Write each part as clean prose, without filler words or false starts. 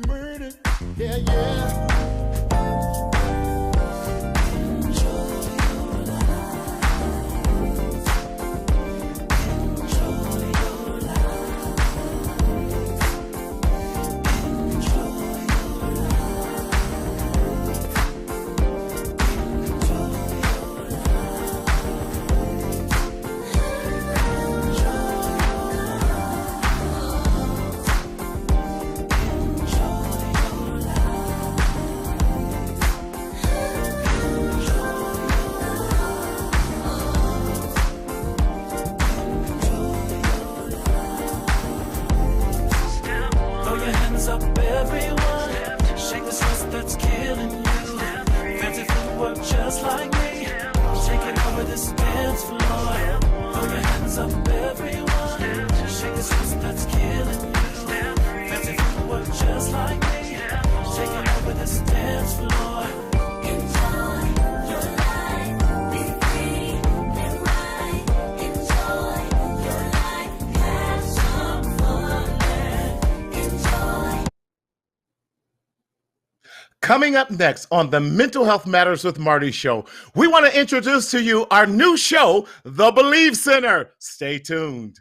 murder. Yeah, yeah. Coming up next on the Mental Health Matters with Marty show, we want to introduce to you our new show, The Believe Center. Stay tuned.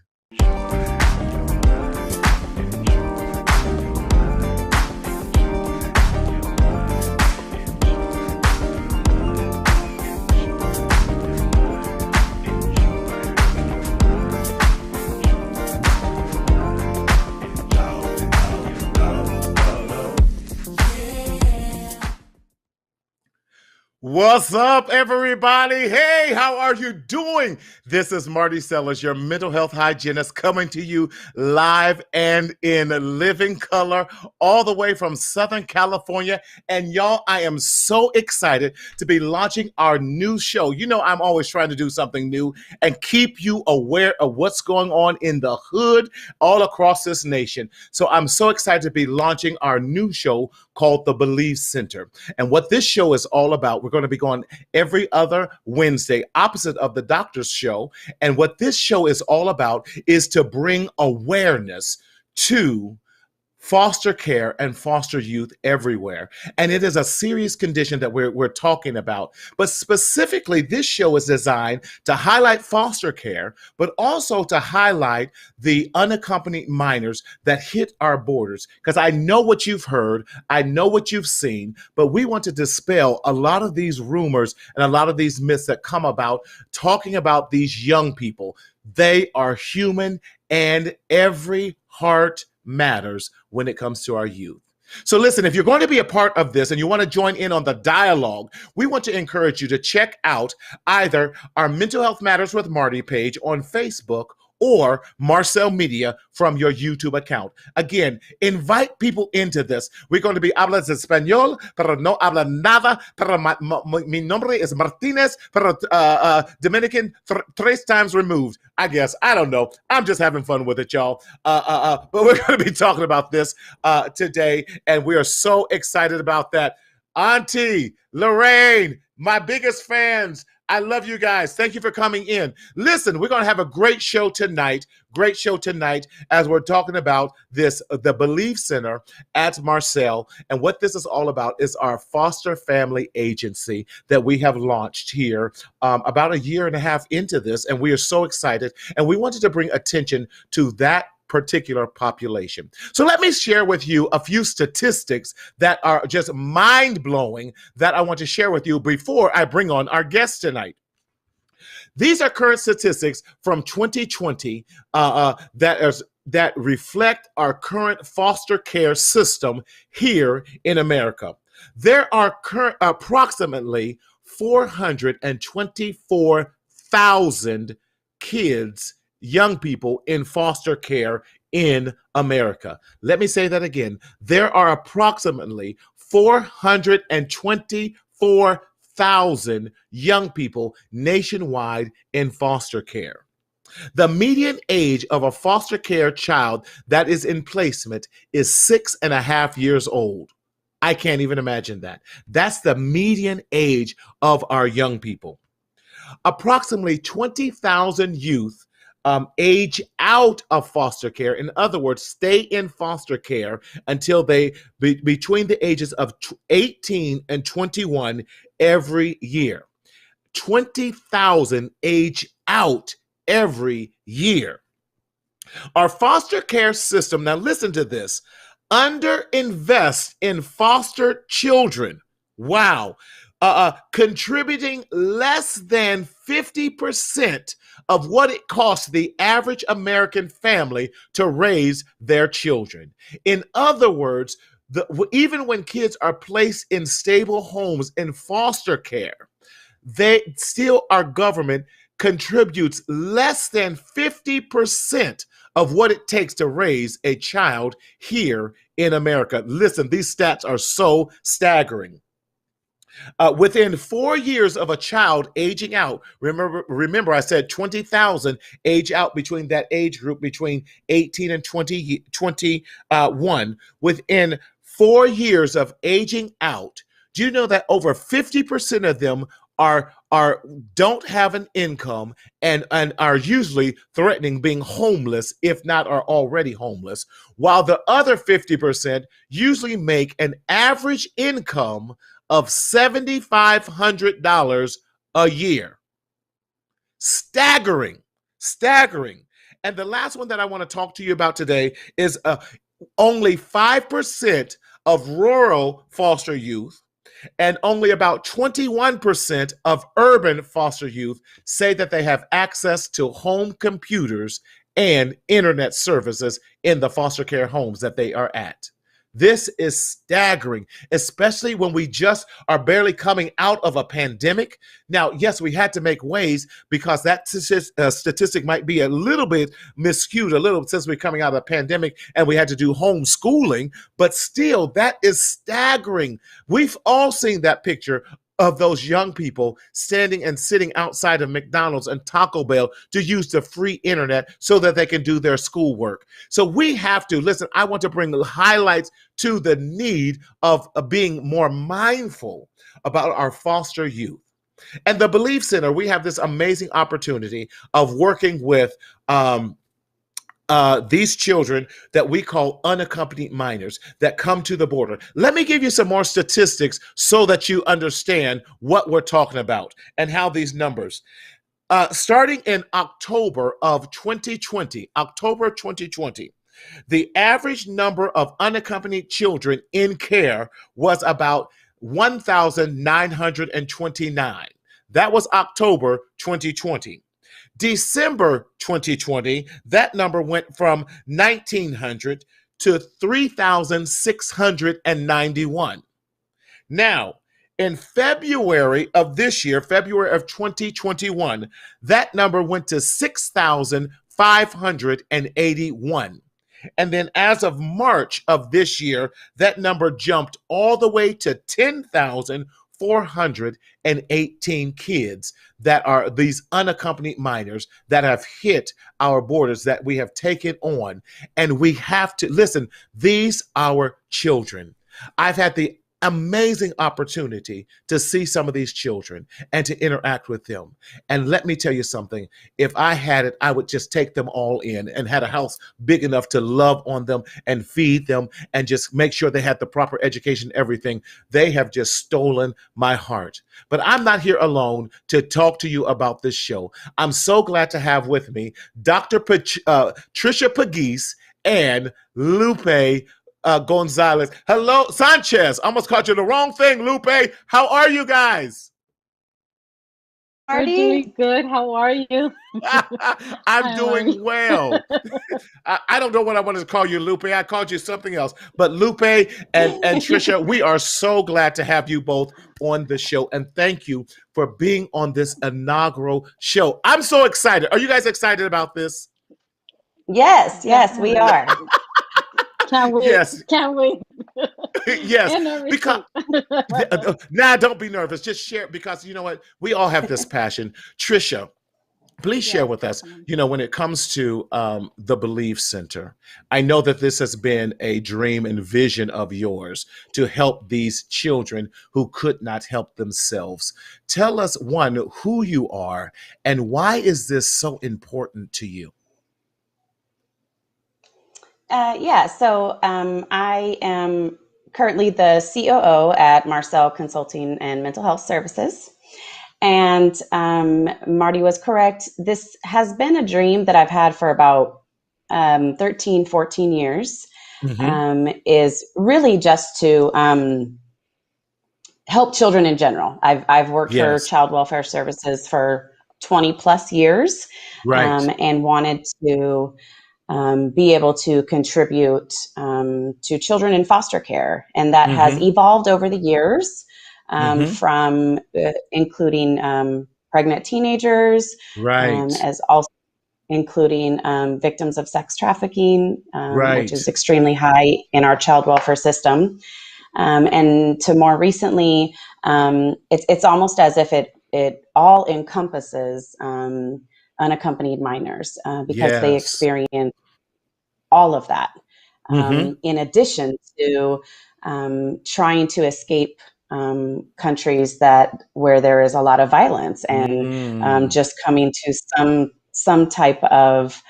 What's up, everybody? Hey, how are you doing? This is Marty Sellers, your mental health hygienist, coming to you live and in living color, all the way from Southern California. And y'all, I am so excited to be launching our new show. You know, I'm always trying to do something new and keep you aware of what's going on in the hood all across this nation. So I'm so excited to be launching our new show called The Believe Center. And what this show is all about, we're going to be going every other Wednesday, opposite of the doctor's show. And what this show is all about is to bring awareness to foster care and foster youth everywhere. And it is a serious condition that we're talking about. But specifically, this show is designed to highlight foster care, but also to highlight the unaccompanied minors that hit our borders. Because I know what you've heard, I know what you've seen, but we want to dispel a lot of these rumors and a lot of these myths that come about talking about these young people. They are human, and every heart matters when it comes to our youth. So listen, if you're going to be a part of this and you want to join in on the dialogue, we want to encourage you to check out either our Mental Health Matters with Marty page on Facebook or Marcel Media from your YouTube account. Again, invite people into this. We're going to be hablas español, pero no habla nada, pero mi nombre es Martinez, pero Dominican tres times removed, I guess. I don't know. I'm just having fun with it, y'all. But we're going to be talking about this today, and we are so excited about that. Auntie, Lorraine, my biggest fans, I love you guys. Thank you for coming in. Listen, we're going to have a great show tonight as we're talking about this, the Believe Center at Marcel. And what this is all about is our foster family agency that we have launched here about a year and a half into this. And we are so excited. And we wanted to bring attention to that particular population. So let me share with you a few statistics that are just mind-blowing that I want to share with you before I bring on our guest tonight. These are current statistics from 2020 that reflect our current foster care system here in America. There are approximately 424,000 kids, young people in foster care in America. Let me say that again. There are approximately 424,000 young people nationwide in foster care. The median age of a foster care child that is in placement is 6.5 years old. I can't even imagine that. That's the median age of our young people. Approximately 20,000 youth age out of foster care. In other words, stay in foster care until they between the ages of 18 and 21 every year. 20,000 age out every year. Our foster care system, now listen to this, underinvest in foster children. Wow. Contributing less than 50% of what it costs the average American family to raise their children. In other words, even when kids are placed in stable homes in foster care, our government contributes less than 50% of what it takes to raise a child here in America. Listen, these stats are so staggering. Within 4 years of a child aging out, remember I said 20,000 age out between that age group between 18 and 21. Within 4 years of aging out, do you know that over 50% of them are don't have an income and are usually threatening being homeless, if not are already homeless, while the other 50% usually make an average income of $7,500 a year. Staggering. And the last one that I want to talk to you about today is only 5% of rural foster youth and only about 21% of urban foster youth say that they have access to home computers and internet services in the foster care homes that they are at. This is staggering, especially when we just are barely coming out of a pandemic. Now, yes, we had to make ways because that statistic might be a little bit miscued, a little since we're coming out of a pandemic and we had to do homeschooling, but still, that is staggering. We've all seen that picture of those young people standing and sitting outside of McDonald's and Taco Bell to use the free internet so that they can do their schoolwork. So we have to, listen, I want to bring highlights to the need of being more mindful about our foster youth. And the Belief Center, we have this amazing opportunity of working with these children that we call unaccompanied minors that come to the border. Let me give you some more statistics so that you understand what we're talking about and how these numbers. Starting in October 2020, the average number of unaccompanied children in care was about 1,929. That was October 2020. December 2020, that number went from 1,900 to 3,691. Now, in February of this year, February of 2021, that number went to 6,581. And then as of March of this year, that number jumped all the way to 10,418 kids that are these unaccompanied minors that have hit our borders that we have taken on. And we have to, listen, these are children. I've had the amazing opportunity to see some of these children and to interact with them. And let me tell you something, if I had it, I would just take them all in and had a house big enough to love on them and feed them and just make sure they had the proper education, everything. They have just stolen my heart. But I'm not here alone to talk to you about this show. I'm so glad to have with me Dr. Trisha Pageese and Lupe Gonzalez. Hello, Sanchez. Almost called you the wrong thing, Lupe. How are you guys? We're doing good. How are you? I'm doing well. I don't know what I wanted to call you, Lupe. I called you something else. But Lupe and Trisha, we are so glad to have you both on the show. And thank you for being on this inaugural show. I'm so excited. Are you guys excited about this? Yes, we are. Can't wait. Yes. Can't wait. Yes, because now don't be nervous. Just share because you know what? We all have this passion. Trisha, Please share Yes, with us, definitely. when it comes to the Belief Center. I know that this has been a dream and vision of yours to help these children who could not help themselves. Tell us, one, who you are and why is this so important to you? Yeah, so I am currently the COO at Marcel Consulting and Mental Health Services. And Marty was correct. This has been a dream that I've had for about 13, 14 years, Hmm. is really just to help children in general. I've worked for Yes. child welfare services for 20 plus years, Right. and wanted to be able to contribute to children in foster care. And that has Hmm. evolved over the years, Hmm. from including pregnant teenagers, Right. as also including victims of sex trafficking, which Right. is extremely high in our child welfare system. And to more recently, it's almost as if it all encompasses unaccompanied minors, because they Yes. experience all of that, Hmm. in addition to trying to escape countries that where there is a lot of violence, and Mm. just coming to some type of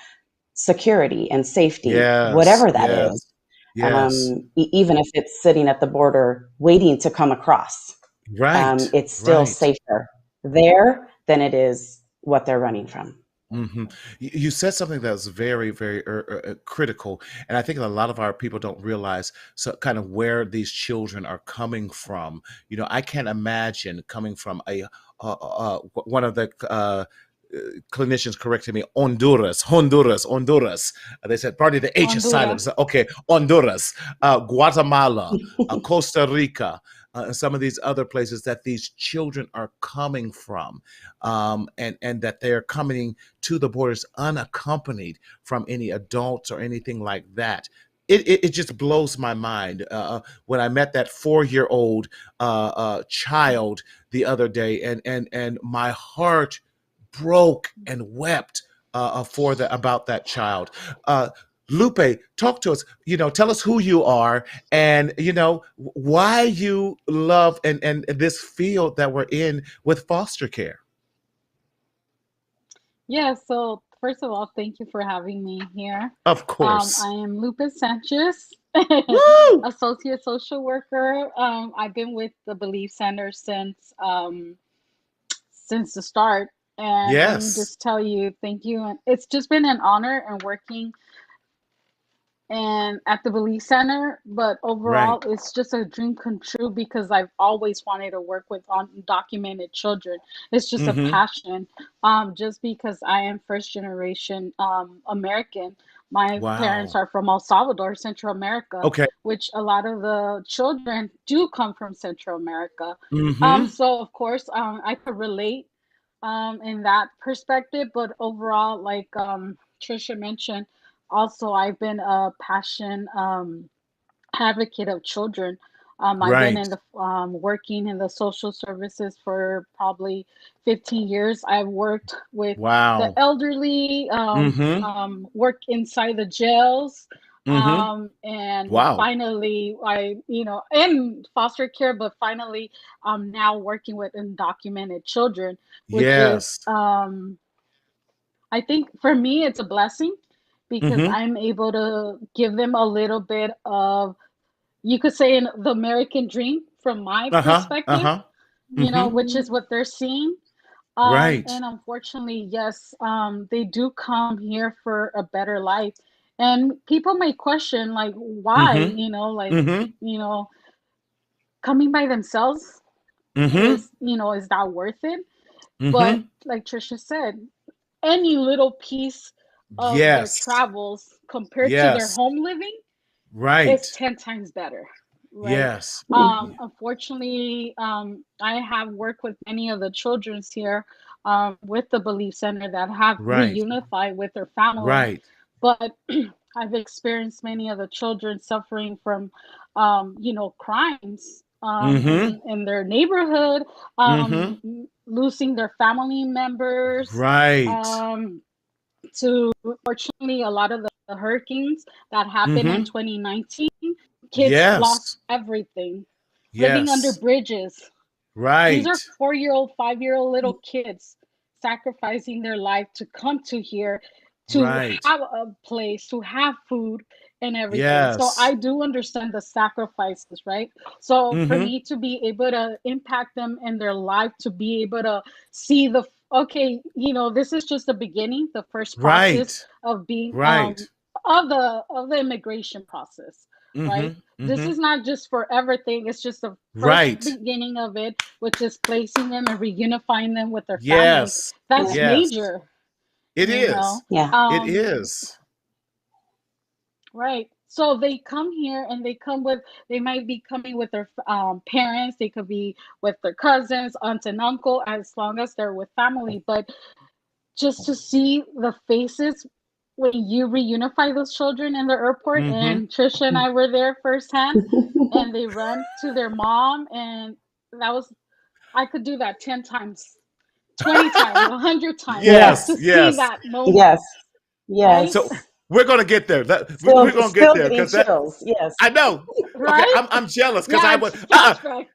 security and safety, Yes. whatever that is, Yes. Yes. even if it's sitting at the border waiting to come across. Right. It's still Right. safer there than it is what they're running from. Hmm. You said something that was very, very critical, and I think a lot of our people don't realize so kind of where these children are coming from. I can't imagine coming from one of the clinicians corrected me, Honduras. They said, "Party, the H is silent." Honduras. So, okay, Honduras, Guatemala, Costa Rica, and some of these other places that these children are coming from, and that they're coming to the borders unaccompanied from any adults or anything like that. It just blows my mind. When I met that 4-year-old child the other day, and my heart broke and wept for the about that child. Lupe, talk to us. Tell us who you are, and why you love and this field that we're in with foster care. Yeah, so first of all, thank you for having me here. Of I course. am Lupe Sanchez, Woo! associate social worker. I've been with the Belief Center since the start, and let me Yes. just tell you, thank you. And it's just been an honor and working and at the Belief Center, but overall, Right. it's just a dream come true because I've always wanted to work with undocumented children. It's just a Mm-hmm. passion. Just because I am first generation American. My parents Wow. are from El Salvador, Central America, Okay. which a lot of the children do come from Central America. Mm-hmm. So of course, I could relate in that perspective, but overall, like Trisha mentioned, also I've been a passion advocate of children. I've been Right. in the working in the social services for probably 15 years. I've worked with the Wow. elderly, Mm-hmm. worked inside the jails, Mm-hmm. and Wow. finally, in foster care, but finally, I'm now working with undocumented children, which is Yes. I think for me, it's a blessing because Mm-hmm. I'm able to give them a little bit of, you could say, the American dream from my Uh-huh. perspective, Uh-huh. Mm-hmm. which is what they're seeing. Right. And unfortunately, yes, they do come here for a better life. And people may question, like, why, Mm-hmm. Mm-hmm. you know, coming by themselves Mm-hmm. is that worth it? But Mm-hmm. like Trisha said, any little piece of their Yes. travels compared to their Yes. home living is Right. 10 times better, right? Yes. Unfortunately, I have worked with many of the children's here with the Belief Center that have Right. reunified with their family, Right. but I've experienced many of the children suffering from crimes, in their neighborhood, Mm-hmm. losing their family members, Right. to fortunately a lot of the hurricanes that happened in Mm-hmm. 2019. Kids lost Yes. everything, living under Yes. bridges. These Right. are 4-year-old, 5-year-old little kids sacrificing their life to come to here, to Right. have a place, to have food and everything. So Yes. I do understand the sacrifices, right? So for Mm-hmm. me to be able to impact them in their life, to be able to see okay, this is just the beginning, the first process Right. of being Right. of the immigration process, right? Mm-hmm. This Mm-hmm. is not just for everything, it's just the first Right. beginning of it, which is placing them and reunifying them with their families. Yes. That's Yeah. Yes. major, It you is. know. Yeah. It Um, is. right. So they come here and they might be coming with their parents, they could be with their cousins, aunts and uncle, as long as they're with family. But just to see the faces when you reunify those children in the airport, Mm-hmm. and Trisha and I were there firsthand, and they run to their mom, and that was, I could do that 10 times, 20 times, 100 times, Yeah. just Yes. to see Yes. that moment, Yes. right? So Yes. we're gonna get there. We're Still, gonna get still there getting because that chills. Yes. I know. Okay, Right? I'm jealous because I Yeah, would. it's flashback.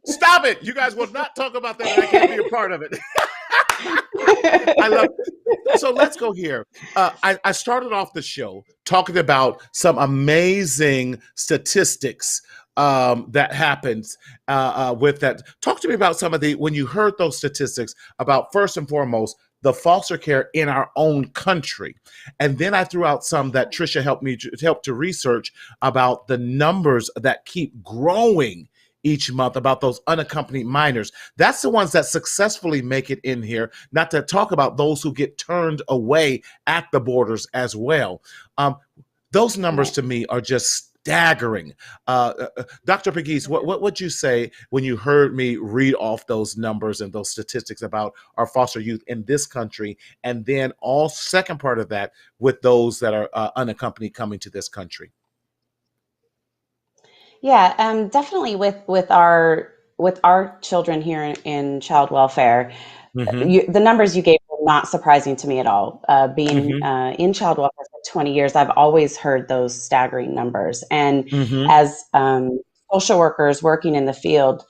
Stop it! You guys will not talk about that, and I can't be a part of it. I love. So let's go here. I started off the show talking about some amazing statistics that happens with that. Talk to me about some of when you heard those statistics about, first and foremost, the foster care in our own country, and then I threw out some that Trisha helped to research about the numbers that keep growing each month, about those unaccompanied minors. That's the ones that successfully make it in here, not to talk about those who get turned away at the borders as well. Those numbers Right. to me are just staggering. Dr. Pageese, what would you say when you heard me read off those numbers and those statistics about our foster youth in this country, and then all second part of that with those that are unaccompanied coming to this country? Yeah, definitely with our children here in child welfare, Mm-hmm. the numbers you gave were not surprising to me at all. Being Mm-hmm. in child welfare for 20 years, I've always heard those staggering numbers. And Mm-hmm. as social workers working in the field,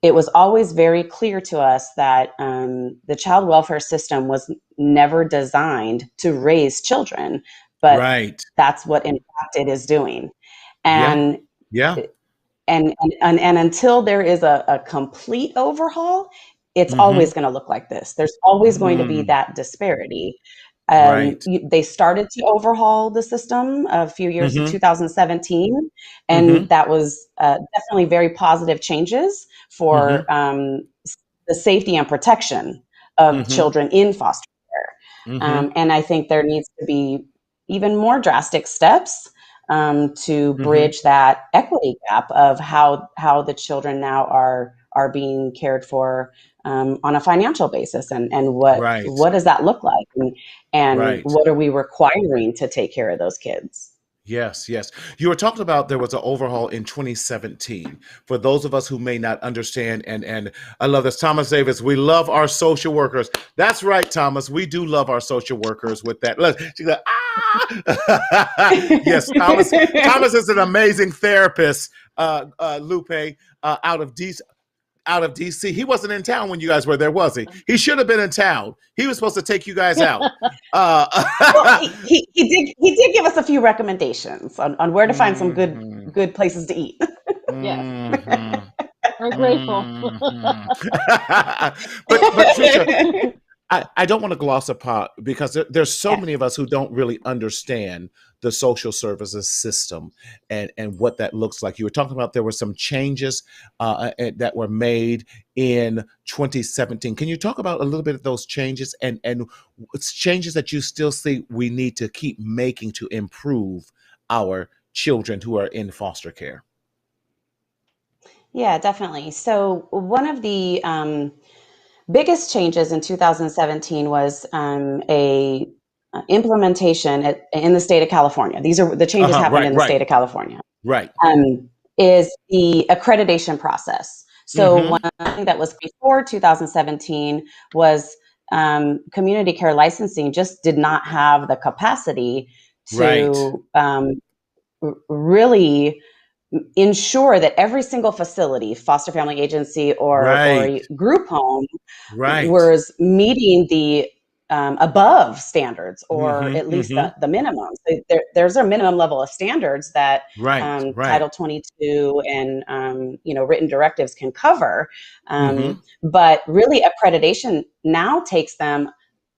it was always very clear to us that the child welfare system was never designed to raise children, but Right. that's what in fact it is doing. Yeah. And Yeah. and until there is a complete overhaul, it's Mm-hmm. always going to look like this. There's always going to be Mm. that disparity. Right. They started to overhaul the system a few years in Mm-hmm. 2017, and Mm-hmm. that was definitely very positive changes Mm-hmm. for the safety and protection of Mm-hmm. children in foster care. Mm-hmm. And I think there needs to be even more drastic steps to Mm-hmm. bridge that equity gap of how the children now are being cared for on a financial basis, and Right. what does that look like, and Right. what are we requiring to take care of those kids? Yes, yes. You were talking about there was an overhaul in 2017. For those of us who may not understand, and I love this, Thomas Davis. We love our social workers. That's right, Thomas. We do love our social workers. With that, look, she's like, ah, yes, Thomas. Thomas is an amazing therapist. Lupe, out of DC. He wasn't in town when you guys were there, was he? He should have been in town. He was supposed to take you guys out. Well, he did give us a few recommendations on where to find some Mhm. good places to eat. Yes, Mhm. we're grateful. Mhm. But Trisha, I don't want to gloss upon, because there's so Yeah. many of us who don't really understand the social services system and what that looks like. You were talking about there were some changes that were made in 2017. Can you talk about a little bit of those changes, and it's changes that you still see we need to keep making to improve our children who are in foster care? Yeah, definitely. So one of the biggest changes in 2017 was a implementation in the state of California. These are the changes happened Right, in the right, state of California. right. Um, is the accreditation process. So Mm-hmm. one thing that was before 2017 was community care licensing just did not have the capacity Right. to really ensure that every single facility, foster family agency or Right. group home, Right. was meeting the above standards, or Mm-hmm. at least Mm-hmm. the minimum. So there's a minimum level of standards that Right. Right. Title 22 and written directives can cover, Mm-hmm. but really accreditation now takes them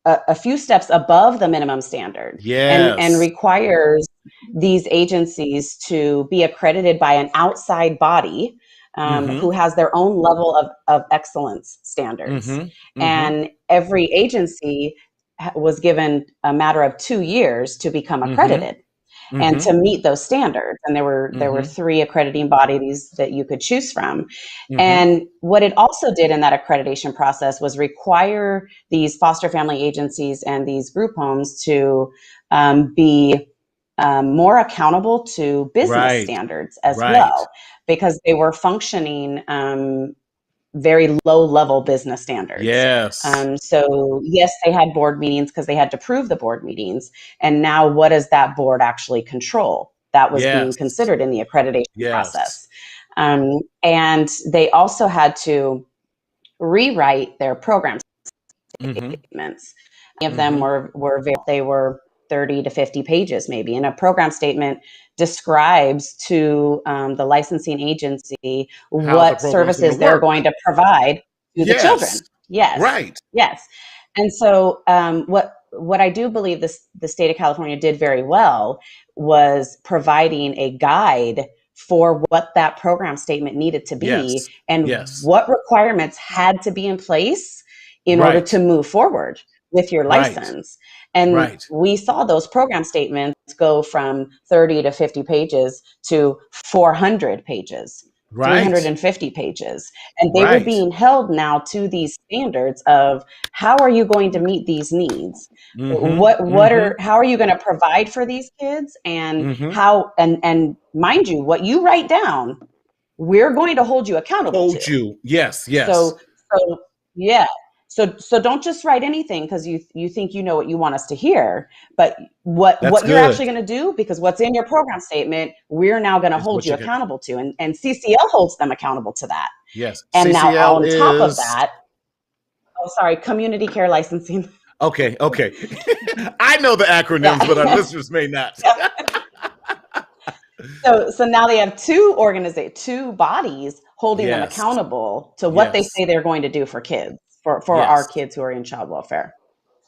a few steps above the minimum standard, and Yes. requires these agencies to be accredited by an outside body Mm-hmm. who has their own level of excellence standards. Mm-hmm. Mm-hmm. And every agency was given a matter of 2 years to become Mm-hmm. accredited and Mm-hmm. to meet those standards. And there were Mm-hmm. 3 accrediting bodies that you could choose from. Mm-hmm. And what it also did in that accreditation process was require these foster family agencies and these group homes to be more accountable to business Right. standards as Right. well, because they were functioning very low level business standards. Yes. So yes, they had board meetings because they had to prove the board meetings. And now what does that board actually control? That was being Yes. considered in the accreditation Yes. process. And they also had to rewrite their program Mm-hmm. statements. Many of them Mm-hmm. were 30 to 50 pages maybe. And a program statement describes to the licensing agency How the what program's going to services they're work. going to provide to the Yes. children. Yes, Right. yes. And so what I do believe the state of California did very well was providing a guide for what that program statement needed to be Yes. and Yes. what requirements had to be in place in order Right. to move forward with your Right. license. And Right. we saw those program statements go from 30 to 50 pages to 400 pages, Right. 350 pages. And they were Right. being held now to these standards of how are you going to meet these needs? Mm-hmm. Mm-hmm. How are you going to provide for these kids? And Mm-hmm. how, and mind you, what you write down, we're going to hold you accountable to. Hold you. Yes. Yes. So yeah. So don't just write anything because you think you know what you want us to hear, but That's what you're good. actually going to do, because what's in your program statement, we're now going to Is hold what you you get. accountable to, and CCL holds them accountable to that. Yes. And now CCL on top of is that, community care licensing. okay. Okay. I know the acronyms, but our Yeah. listeners may not. So now they have two bodies holding them Yes. accountable to what they Yes. say they're going to do for kids, for our Yes. kids who are in child welfare.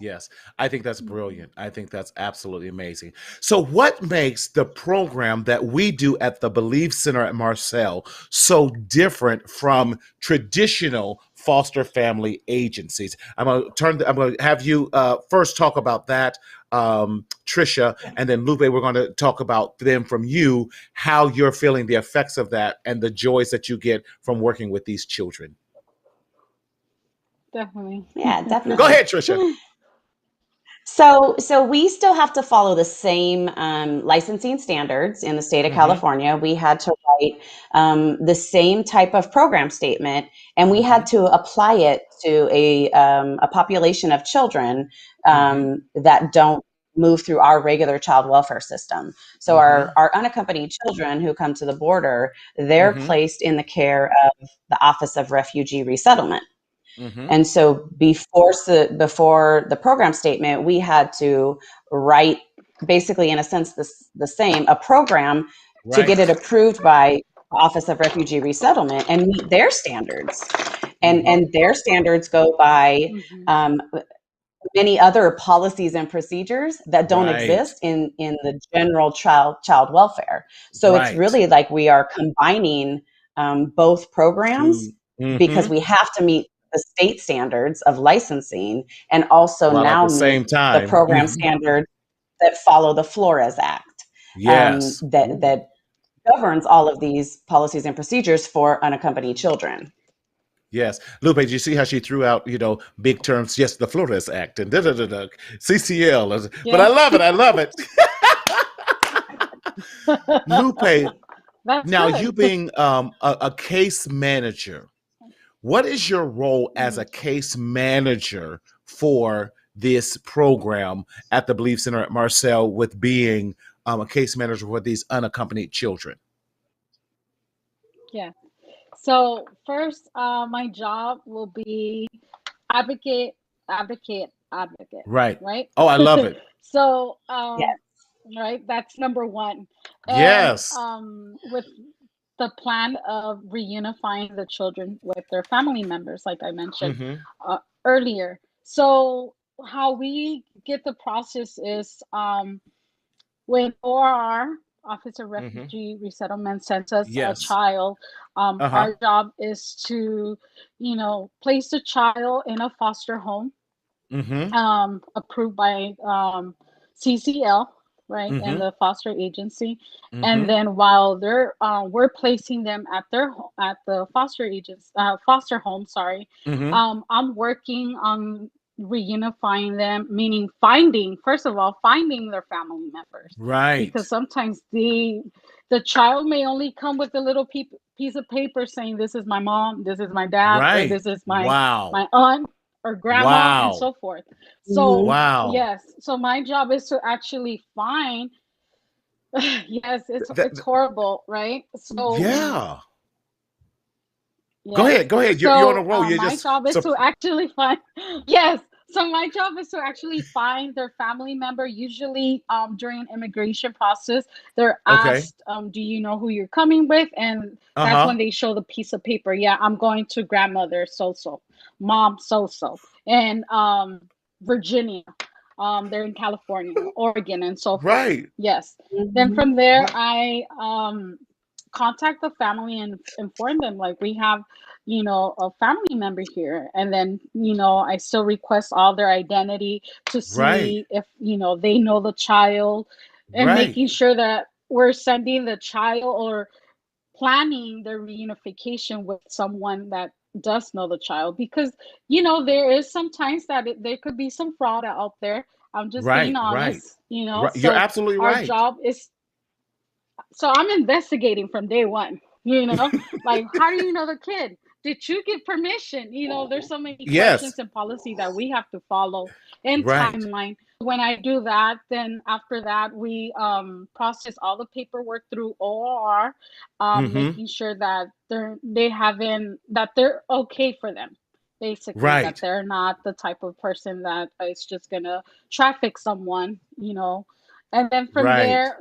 Yes, I think that's brilliant. I think that's absolutely amazing. So, what makes the program that we do at the Believe Center at Marcel so different from traditional foster family agencies? I'm going to have you first talk about that, Trisha, and then Lupe. We're going to talk about them from you, how you're feeling the effects of that and the joys that you get from working with these children. Definitely. Yeah, Go definitely. ahead, Trisha. So we still have to follow the same licensing standards in the state of Mm-hmm. California. We had to write the same type of program statement, and we Mm-hmm. had to apply it to a population of children Mm-hmm. that don't move through our regular child welfare system. So Mm-hmm. our unaccompanied children who come to the border, they're Mm-hmm. placed in the care of the Office of Refugee Resettlement. Mm-hmm. And so before the program statement, we had to write, basically, in a sense, the same, a program to Right. get it approved by the Office of Refugee Resettlement and meet their standards. And Mm-hmm. their standards go by Mhm. many other policies and procedures that don't Right. exist in the general child welfare. So it's Right. really like we are combining both programs, To mm-hmm. because we have to meet the state standards of licensing and also While at now the same meet the time. program Mhm. standards that follow the Flores Act, Yes. Ooh. that governs all of these policies and procedures for unaccompanied children. Yes. Lupe, did you see how she threw out, big terms? Yes, the Flores Act and CCL. But I Yeah. love it. I love it. Lupe, That's Now, you good. being a case manager, what is your role as Mhm. a case manager for this program at the Belief Center at Marcel with being a case manager for these unaccompanied children? Yeah. So first, my job will be advocate, advocate, Right. right? Oh, I love it. So, Yes. right, that's number one. And Yes. with the plan of reunifying the children with their family members, like I mentioned Mm-hmm. earlier. So, how we get the process is when ORR, Office of Mm-hmm. Refugee Resettlement, sends us a Yes. child, Uh-huh. our job is to, place the child in a foster home, Mm-hmm. approved by CCL, right, and Mm-hmm. the foster agency. And Mm-hmm. then while we're placing them at at the foster home, sorry, Mm-hmm. I'm working on reunifying them, meaning finding, first of all, finding their family members, Right. because sometimes the child may only come with a little piece of paper saying, "This is my mom, this is my dad, or Right. this is Wow. my aunt or grandma," and Wow. so forth. So, Mhm. Wow. yes, so my job is to actually find, yes, That, it's horrible, right? So, yeah. Go yes. ahead. Go ahead. You're on a So, roll. You're my just job is so to actually find, yes. So my job is to actually find their family member. Usually, during immigration process, they're okay. asked, "Do you know who you're coming with?" And that's when Uh-huh. they show the piece of paper. Yeah, I'm going to grandmother so so, mom so so, and Virginia. They're in California, Oregon, and so forth. Right. Yes. Then Mhm. from there, Right. I contact the family and inform them like we have, a family member here, and then I still request all their identity to Right. see if they know the child, and Right. making sure that we're sending the child or planning the reunification with someone that does know the child, because there is sometimes that there could be some fraud out there. I'm just being Right. Right. honest, Right. You're so absolutely our right. job is, so I'm investigating from day one, like, how do you know the kid? Did you give permission? There's so many Yes. questions and policy that we have to follow, and Right. timeline. When I do that, then after that, we process all the paperwork through OR, Mm-hmm. making sure that they're okay for them. Basically, that Right. they're not the type of person that is just gonna traffic someone, and then from Right. there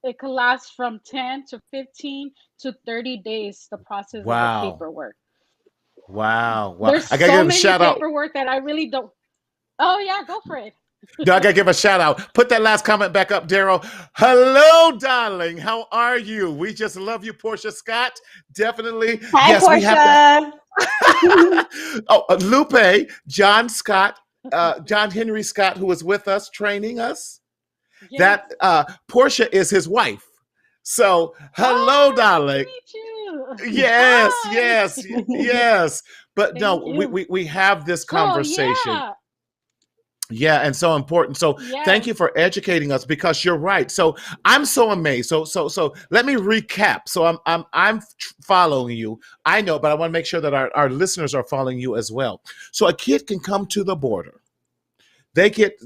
it could last from 10 to 15 to 30 days, the process of the Wow. paperwork. Wow. Wow. There's I gotta so give a many shout out. paperwork that I really don't. Oh, yeah, go for it. No, I gotta give a shout out. Put that last comment back up, Daryl. Hello, darling. How are you? We just love you, Portia Scott. Definitely. Hi, Yes, we have to. Portia. Oh, Lupe, John Scott, John Henry Scott, who is with us, training us. Yes. That Portia is his wife. So, hello, Oh, nice to darling. meet you. Yes, Hi. yes, yes. But no, Thank you. we have this So, conversation. yeah. Yeah, and so important. So thank Yes. you for educating us, because you're right. So I'm so amazed. So let me recap. So I'm following you. I know, but I want to make sure that our listeners are following you as well. So a kid can come to the border. They get,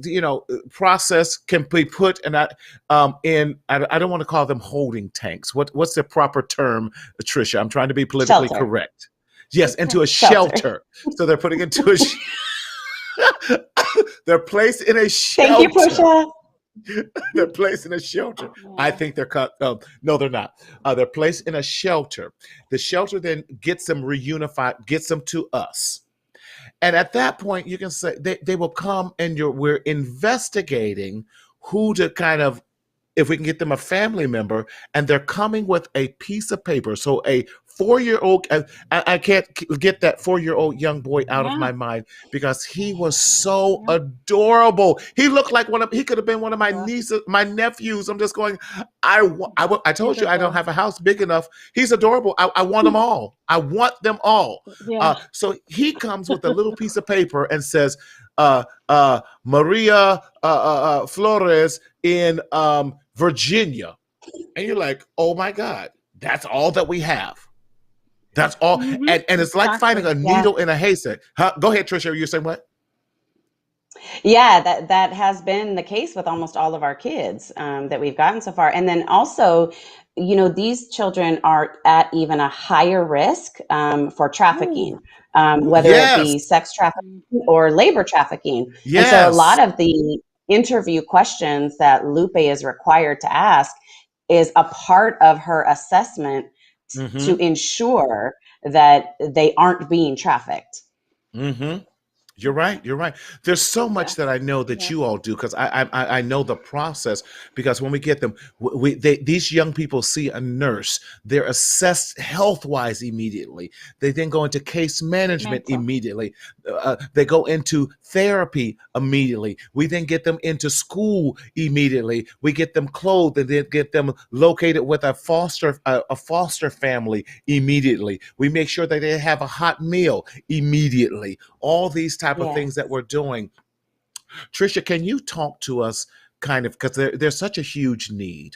process can be put I don't want to call them holding tanks. What's the proper term, Trisha? I'm trying to be politically Shelter. correct. Yes, into a Shelter. shelter. So they're putting into a they're placed in a Thank you, shelter. Portia. They're placed in a shelter. I Yeah. think they're cut. No, they're not. They're placed in a shelter. The shelter then gets them reunified, gets them to us. And at that point, you can say they will come, and we're investigating who to kind of, if we can get them a family member, and they're coming with a piece of paper. So a 4-year-old, I can't get that 4-year-old young boy out of Yeah. my mind, because he was so Yeah. adorable. He looked like he could have been one of my Yeah. nieces, my nephews. I'm just going, I He's told you I don't have adorable. a house big enough. He's adorable. I want them all. I want them all. Yeah. So he comes with a little piece of paper and says, Maria Flores in Virginia. And you're like, oh my God, That's all that we have. That's all. And it's like finding Exactly. a needle in a haystack. Huh? Go ahead, Trisha. You're saying what? Yeah, that has been the case with almost all of our kids that we've gotten so far. And then also, these children are at even a higher risk for Ooh. trafficking, whether it Yes. be sex trafficking or labor trafficking. And so a Yes. lot of the interview questions that Lupe is required to ask is a part of her assessment to Mm-hmm. ensure that they aren't being trafficked. Mm-hmm. You're right. You're right. There's so Yeah. much that I know that Yeah. you all do because I know the process. Because when we get them, these young people see a nurse. They're assessed health wise immediately. They then go into case management Mental. immediately. They go into therapy immediately. We then get them into school immediately. We get them clothed and then get them located with a foster family immediately. We make sure that they have a hot meal immediately. All these type of things that Yes. we're doing. Trisha, can you talk to us kind of because there's such a huge need,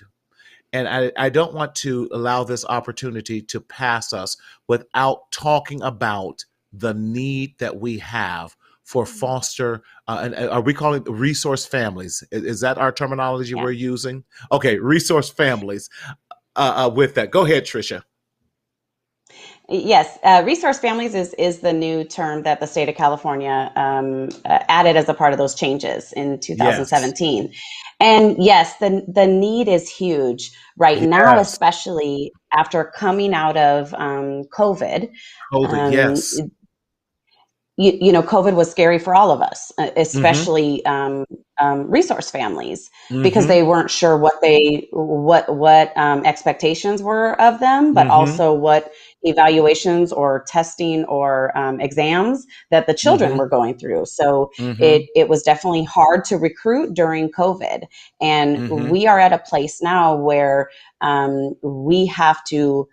and I don't want to allow this opportunity to pass us without talking about the need that we have for foster and are we calling it resource families? Is that our terminology Yeah. we're using? Okay, resource families. With that, go ahead, Trisha. Yes, resource families is the new term that the state of California added as a part of those changes in Yes. 2017. And yes, the need is huge right now, Yes. especially after coming out of COVID. COVID. Um, Yes. COVID was scary for all of us, Mm-hmm. especially resource families, because Mm-hmm. they weren't sure what expectations were of them, but Mm-hmm. also what evaluations or testing or exams that the children Mm-hmm. were going through. So Mm-hmm. it was definitely hard to recruit during COVID, and Mm-hmm. we are at a place now where we have to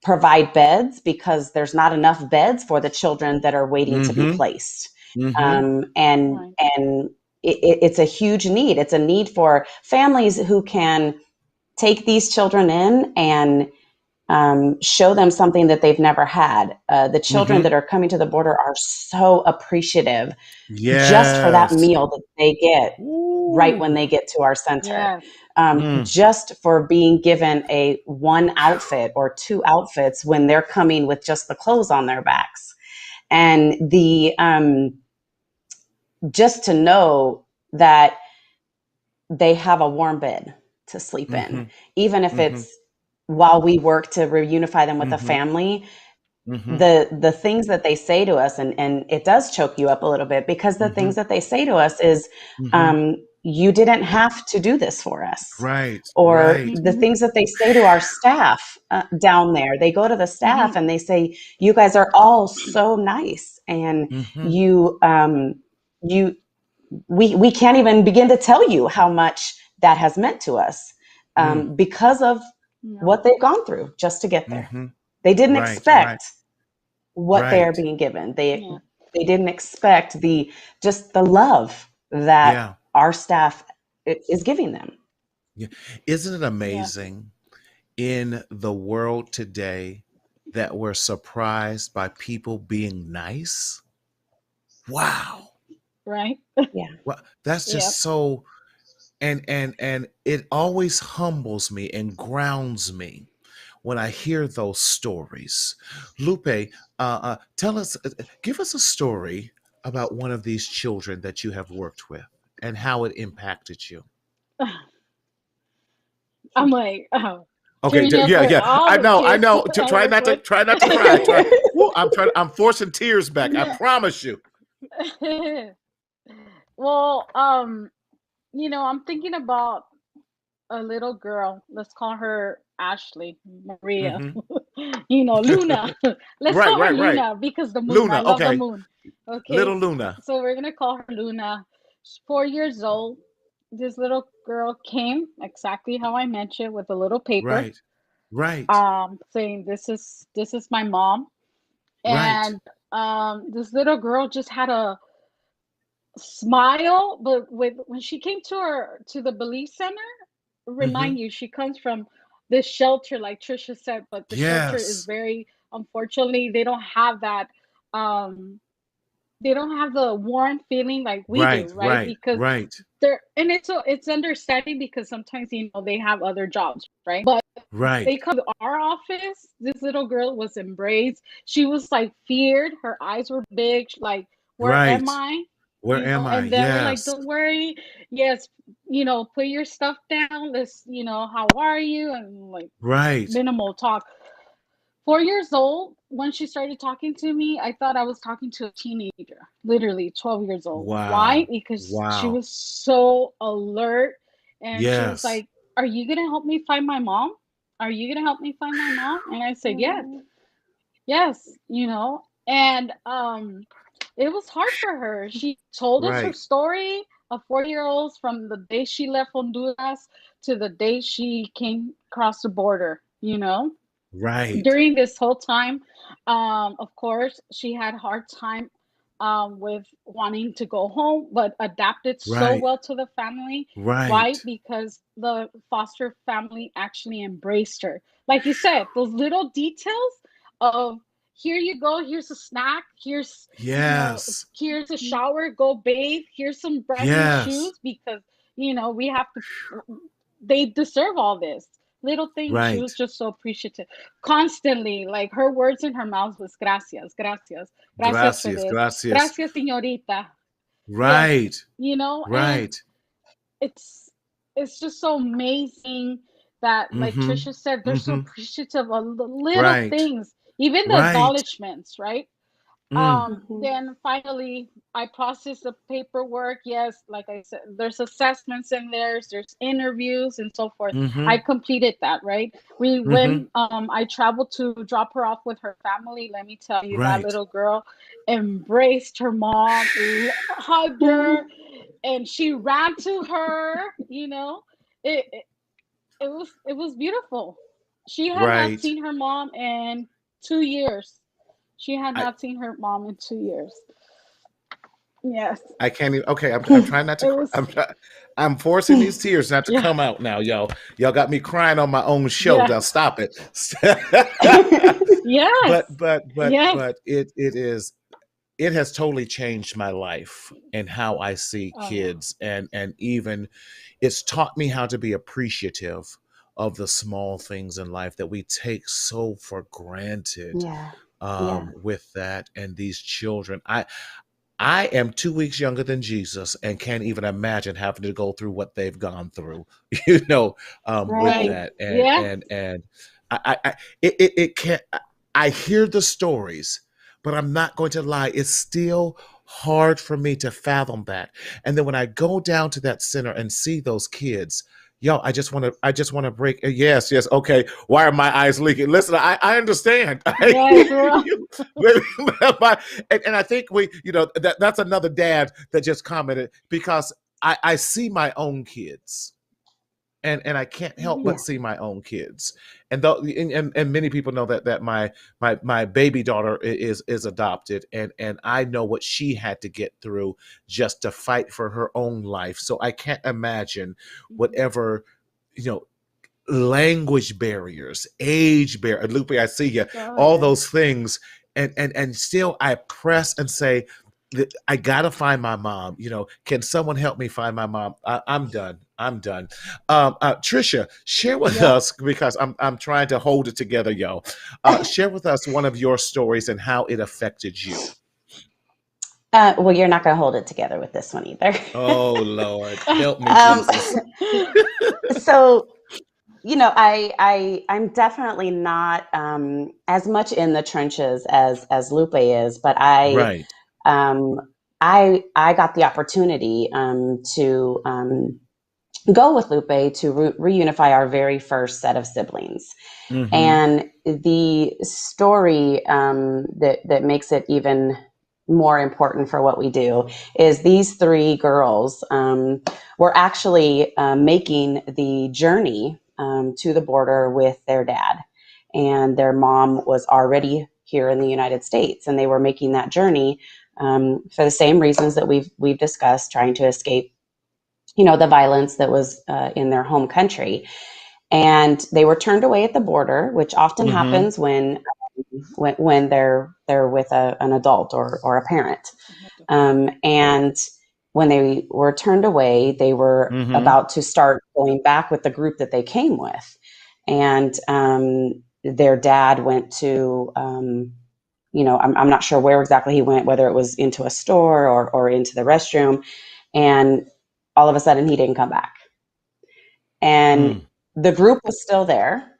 provide beds because there's not enough beds for the children that are waiting to be Mm-hmm. placed. Mm-hmm. And it's a huge need. It's a need for families who can take these children in and show them something that they've never had. The children Mm-hmm. that are coming to the border are so appreciative just for that Yes. meal that they get right when Ooh. they get to our center. Yes. Mm. Just for being given a one outfit or two outfits when they're coming with just the clothes on their backs. And the just to know that they have a warm bed to sleep in, Mhm. even if Mhm. it's while we work to reunify them with a Mhm. family. Mhm. The things that they say to us, and it does choke you up a little bit, because the things Mhm. that they say to us is, Mhm. you didn't have to do this for us. Right. Or Right. the Mm-hmm. things that they say to our staff down there, they go to the Mm-hmm. staff and they say, you guys are all so nice, and Mhm. you you we can't even begin to tell you how much that has meant to us, Mm. because of Yeah. what they've gone through just to get there. Mhm. They didn't Right. Right. expect what they are Right. being given. Yeah. They didn't expect just the love that Yeah. our staff is giving them. Yeah. Isn't it Yeah. amazing in the world today that we're surprised by people being nice? Wow. Right. Yeah. Well, that's Yep. just so and it always humbles me and grounds me when I hear those stories. Lupe, tell us, give us a story about one of these children that you have worked with and how it impacted you. I'm like, oh, Okay, tearing up yeah, for yeah. all I the know, I kids know. I work with. Try not to cry. Try. Woo, I'm forcing tears back. I Yeah. promise you. Well, I'm thinking about a little girl. Let's call her Ashley, Maria. Hmm. Luna. Let's Right, call her right, right. Luna because the moon. I Luna. love the Okay, moon. Okay. little Luna. So we're gonna call her Luna. She's 4 years old. This little girl came exactly how I mentioned with a little paper, Right, right, saying this is my mom. right. And this little girl just had a smile, but with when she came to the belief center, Hmm. remind you she comes from this shelter, like Trisha said, but the shelter is Yes. very, unfortunately, they don't have that, um, they don't have the warm feeling like we do, Right, right? right, Because right, they're, and it's understanding because sometimes, they have other jobs, right? But right, they come to our office. This little girl was embraced. She was like feared. Her eyes were big. Like, where am right. I? Where am I? And then we're like, Yes. don't worry. Yes, put your stuff down. Let's, how are you? And like Right. minimal talk. 4 years old, when she started talking to me, I thought I was talking to a teenager, literally 12 years old. Why? Wow. Because she Wow. was so alert, and she was Yes. like, "Are you going to help me find my mom? Are you going to help me find my mom?" And I said, "Yes, yes, And it was hard for her. She told us her Right. story of 4 year olds from the day she left Honduras to the day she came across the border. Right. During this whole time, of course, she had a hard time with wanting to go home, but adapted so Right. well to the family. Why? Right. Because the foster family actually embraced her. Like you said, those little details of, here you go, here's a snack, Yes. here's a shower, go bathe, here's some brand new Yes. shoes, because we have to, they deserve all this little thing. She Right. was just so appreciative constantly. Like, her words in her mouth was gracias, gracias, gracias for Gracias. this, Gracias. gracias señorita. Yes, Right. and Right. it's just so amazing that, like Mm-hmm. Trisha said, they're so Mm-hmm. appreciative of the little Right. things, even the Right. acknowledgments, right? Mm. Then finally, I processed the paperwork. Yes, like I said, there's assessments in there's interviews and so forth. Mm-hmm. I completed that, right? Mm-hmm. I traveled to drop her off with her family. Let me tell you, that Right. little girl embraced her mom, hugged her, and she ran to her. It, it it was beautiful. She had not Right. seen her mom in 2 years. She had I not seen her mom in 2 years. Yes. I can't even. Okay, I'm trying not to. It was, I'm forcing these tears not to yeah, come out now, y'all. Y'all got me crying on my own show. yeah, Now stop it. yes, yes. But it has totally changed my life and how I see Oh, yeah. kids, and even it's taught me how to be appreciative of the small things in life that we take so for granted. Yeah. Yeah. With that and these children, I am 2 weeks younger than Jesus and can't even imagine having to go through what they've gone through, you know, with Right. Right. that. Yes. And it can't, I hear the stories, but I'm not going to lie. It's still hard for me to fathom that. And then when I go down to that center and see those kids, yo, I just want to break. Yes, yes. Okay. Why are my eyes leaking? Listen, I understand. I Yes. hear you. Maybe and I think that's another dad that just commented because I see my own kids and I can't help Mhm. but Yeah. see my own kids. And though and many people know that my baby daughter is adopted and I know what she had to get through just to fight for her own life. So I can't imagine whatever you know language barriers, age barrier. Lupe, I see you. Oh, All yeah. those things, and still I press and say, I gotta find my mom. Can someone help me find my mom? I'm done. I'm done. Trisha, share with Yep. us because I'm trying to hold it together, yo. Share with us one of your stories and how it affected you. Well, you're not going to hold it together with this one either. Oh Lord, help me, um, Jesus. so, I'm definitely not as much in the trenches as Lupe is, but Right. um, I got the opportunity to go with Lupe to reunify our very first set of siblings. Mm-hmm. And the story that makes it even more important for what we do is these three girls were actually making the journey to the border with their dad. And their mom was already here in the United States, and they were making that journey for the same reasons that we've discussed, trying to escape, the violence that was in their home country. and they were turned away at the border, which often Mm-hmm. happens when they're with an adult or a parent. And when they were turned away, they were Mm-hmm. about to start going back with the group that they came with, and their dad went to, I'm not sure where exactly he went, whether it was into a store or into the restroom, and all of a sudden he didn't come back. And the group was still there,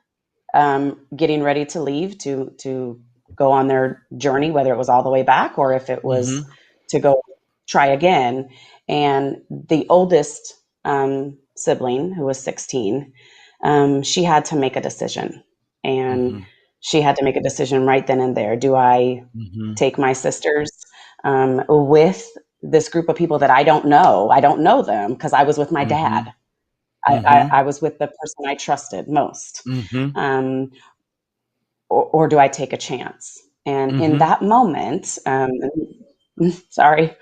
getting ready to leave to go on their journey, whether it was all the way back or if it was to go try again. And the oldest sibling, who was 16, she had to make a decision. And she had to make a decision right then and there. Do I take my sisters with this group of people that I don't know? I don't know them because I was with my dad. I was with the person I trusted most. Or do I take a chance? And in that moment, sorry.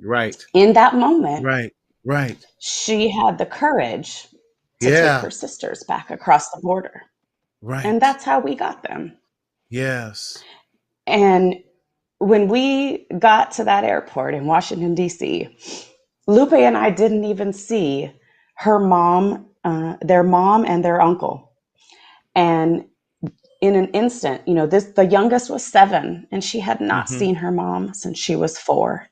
Right. In that moment, Right. she had the courage to Yeah. take her sisters back across the border. Right. And that's how we got them. Yes. And when we got to that airport in Washington, D.C., Lupe and I didn't even see her mom, their mom and their uncle. And in an instant, the youngest was 7, and she had not seen her mom since she was 4.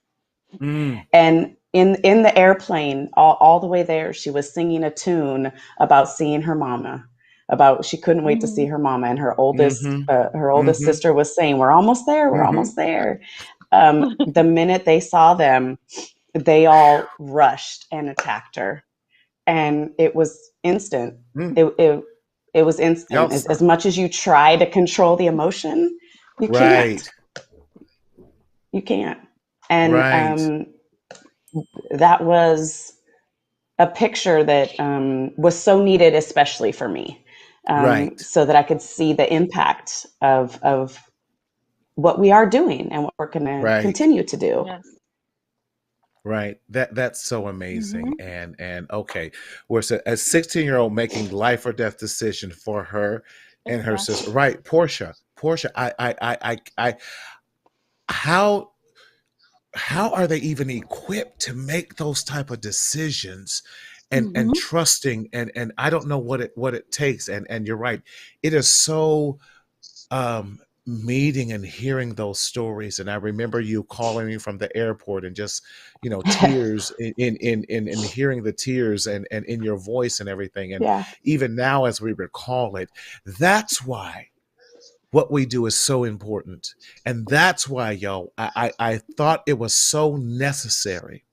And in the airplane, all the way there, she was singing a tune about seeing her mama. About she couldn't wait to see her mama, and her oldest sister was saying, "We're almost there. We're almost there." The minute they saw them, they all rushed and attacked her, and it was instant. It was instant. As much as you try to control the emotion, you can't. You can't. And that was a picture that was so needed, especially for me, so that I could see the impact of what we are doing and what we're going to continue to do. Yes. Right. That's so amazing. And okay, we're a 16-year-old making life or death decision for her and her sister. Right. Portia, I how are they even equipped to make those type of decisions and trusting and I don't know what it takes. And you're right. It is so meeting and hearing those stories. And I remember you calling me from the airport and just, tears in hearing the tears and in your voice and everything. And even now, as we recall it, that's why what we do is so important. And that's why, y'all, I thought it was so necessary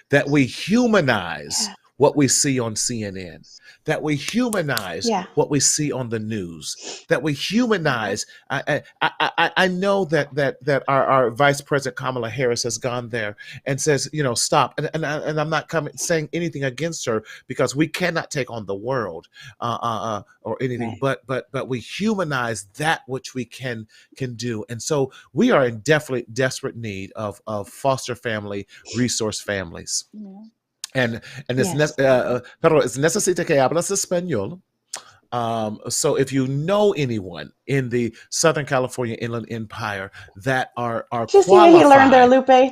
that we humanize what we see on CNN, that we humanize what we see on the news, that we humanize. I know that our Vice President Kamala Harris has gone there and says, stop. And I'm not saying anything against her, because we cannot take on the world or anything, but we humanize that which we can do. And so we are in desperate need of foster family, resource families. And pero es necesita que hablas español. So if you know anyone in the Southern California Inland Empire that are Did you qualified. See what he learned there, Lupe?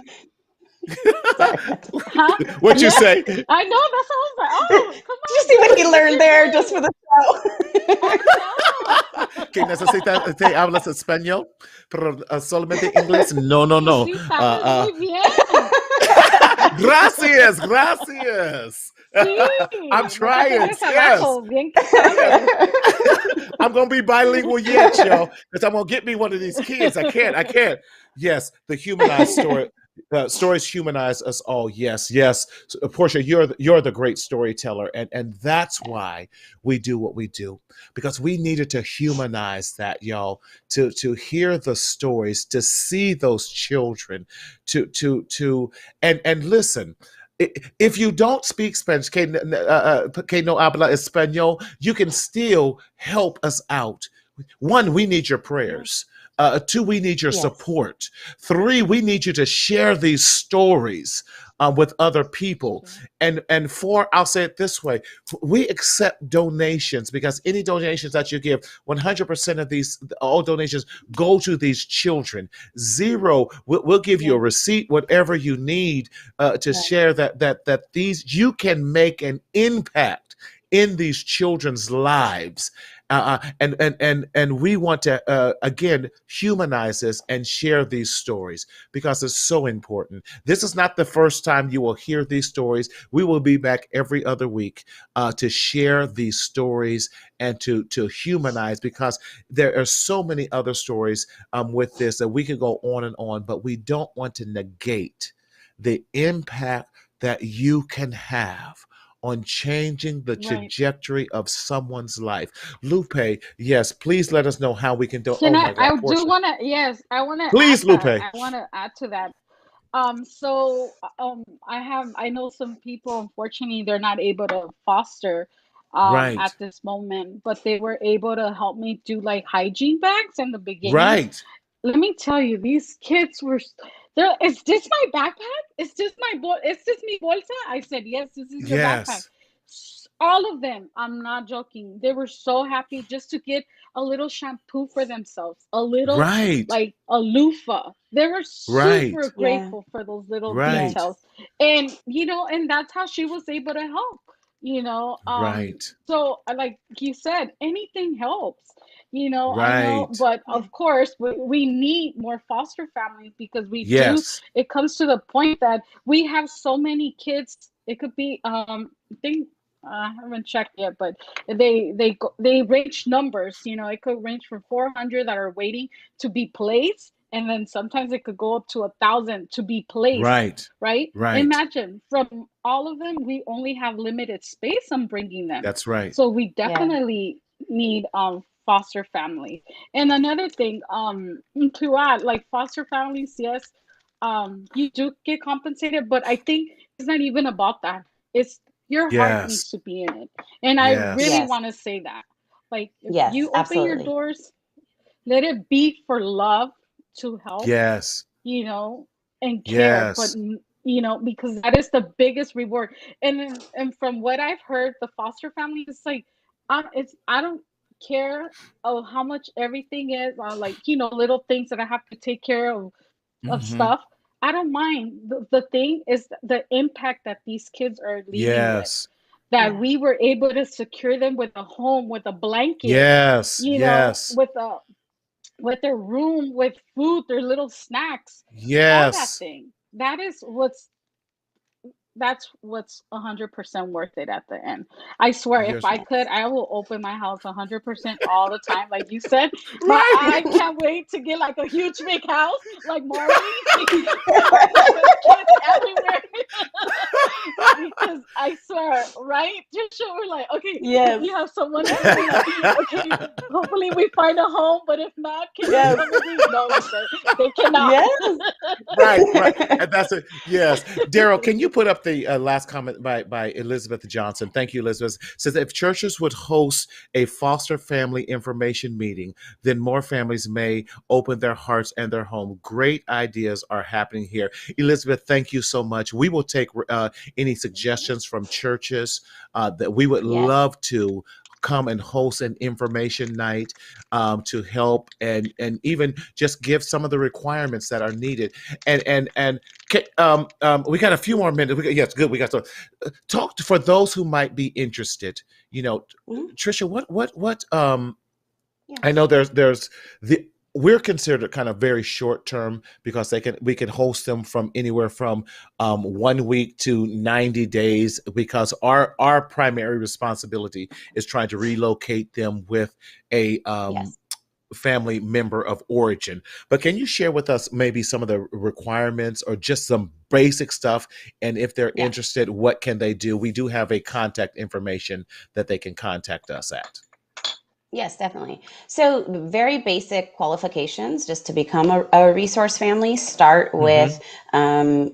What'd you say? I know, that's what I was like. Oh, come on. Did you see what he learned there just for the show? Que necesita que hablas español, pero solamente inglés. No. Sí, sabes muy bien. Gracias. Sí, I'm trying. Abajo, bien que sabes. I'm gonna be bilingual yet, yo, because I'm gonna get me one of these kids. I can't. Yes, the humanized story. Stories humanize us all. Yes. So, Portia, you're the great storyteller, and that's why we do what we do, because we needed to humanize that, y'all, to hear the stories, to see those children, and listen. If you don't speak Spanish, que no habla español, you can still help us out. One, we need your prayers. 2, we need your Yes. support. 3, we need you to share these stories with other people. And 4, I'll say it this way: we accept donations, because any donations that you give, 100% of these, all donations go to these children. 0, we'll give you a receipt, whatever you need to share that these, you can make an impact in these children's lives. And we want to again humanize this and share these stories, because it's so important. This is not the first time you will hear these stories. We will be back every other week to share these stories and to humanize, because there are so many other stories with this that we could go on, but we don't want to negate the impact that you can have on changing the trajectory of someone's life. Lupe, yes, please let us know how we can do. Can Oh I? my God, I do Portia. want to. Yes, I want to add Please, that. Lupe. I want to add to that. I know some people, unfortunately, they're not able to foster Right, at this moment, but they were able to help me do like hygiene bags in the beginning. right. Let me tell you, these kids were there. Is this my backpack? Is this my is this mi bolsa? I said, yes, this is your backpack. Yes, All of them, I'm not joking. They were so happy just to get a little shampoo for themselves, a little right, like a loofah. They were super right, Yeah. grateful for those little right, details. Yes. And and that's how she was able to help, right, so like you said, anything helps. I know, right. but Yeah. of course we need more foster families, because we do, Yes, it comes to the point that we have so many kids. It could be I think I haven't checked yet, but they range numbers. It could range from 400 that are waiting to be placed, and then sometimes it could go up to 1,000 to be placed. right, Right? right. Imagine, from all of them, we only have limited space on bringing them. That's right. So we Yeah. definitely need foster families. And another thing, to add, like foster families, yes, you do get compensated, but I think it's not even about that. It's your heart needs Yes, to be in it. And I yes, really Yes. want to say that. Like, if Yes. you open your Absolutely. doors, let it be for love, to help, yes, you know, and care, but yes. because that is the biggest reward. And from what I've heard, the foster family is like, I don't care of how much everything is, like little things that I have to take care of Hmm. stuff. I don't mind. The thing is the impact that these kids are leaving with. Yes, That Yeah. we were able to secure them with a home, with a blanket, yes, yes, with their room, with food, their little snacks, all that yes. thing. That's what's 100% worth it at the end. I swear, if Yes. I could, Yes. I will open my house 100% all the time, like you said. But Right. I can't wait to get like a huge big house, like Marty, with kids everywhere. Because I swear, right, Trisha, we're like, okay, if Yes. we have some money, we're like, okay, hopefully we find a home. But if not, can they Yes. come with me? No, they cannot. Yes. Right, right. And that's it. Yes. Daryl, can you put up the last comment by Elizabeth Johnson? Thank you, Elizabeth. Says, if churches would host a foster family information meeting, then more families may open their hearts and their home. Great ideas are happening here. Elizabeth, thank you so much. We will take any suggestions from churches that we would Yes. love to come and host an information night to help and even just give some of the requirements that are needed. And we got a few more minutes. Yes, good. We got to talk for those who might be interested. Mhm. Trisha, what Yeah. I know there's the we're considered kind of very short term, because we can host them from anywhere from 1 week to 90 days, because our primary responsibility is trying to relocate them with a Yes. family member of origin. But can you share with us maybe some of the requirements or just some basic stuff? And if they're Yeah. interested, what can they do? We do have a contact information that they can contact us at. Yes, definitely. So, very basic qualifications just to become a resource family start with Hmm.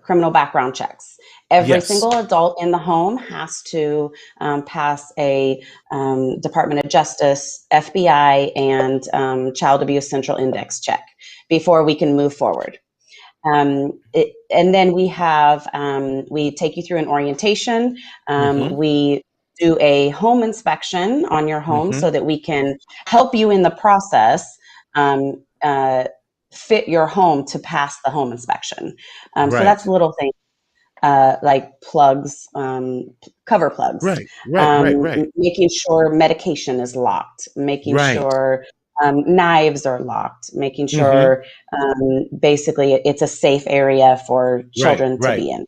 criminal background checks. Every Yes. single adult in the home has to pass a Department of Justice, FBI, and Child Abuse Central Index check before we can move forward. And then we take you through an orientation. Hmm. We do a home inspection on your home Hmm. so that we can help you in the process, um, uh, fit your home to pass the home inspection. So that's Right. little things like plugs, cover plugs, Right. Right. Right. Right. making sure medication is locked, making Right. sure knives are locked, making Hmm. sure basically it's a safe area for Right. children to Right. be in.